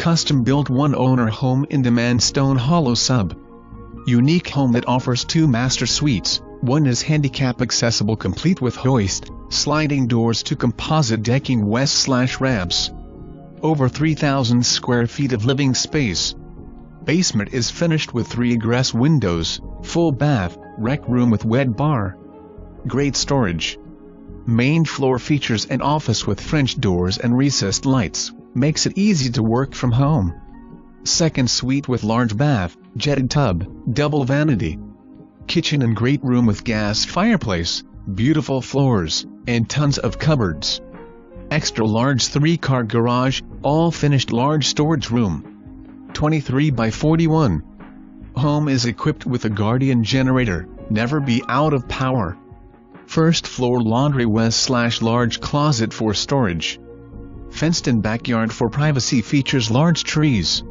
custom-built one-owner home in the Manstone Hollow sub. Unique home that offers 2 master suites. One is handicap accessible, complete with hoist, sliding doors to composite decking west/ramps. Over 3,000 square feet of living space. Basement is finished with 3 egress windows, full bath, rec room with wet bar. Great storage. Main floor features an office with French doors and recessed lights, makes it easy to work from home. Second suite with large bath, jetted tub, double vanity. Kitchen and great room with gas fireplace, beautiful floors, and tons of cupboards. Extra large 3-car garage, all finished large storage room. 23 by 41. Home is equipped with a Guardian generator, never be out of power. First floor laundry west/large closet for storage. Fenced-in backyard for privacy, features large trees.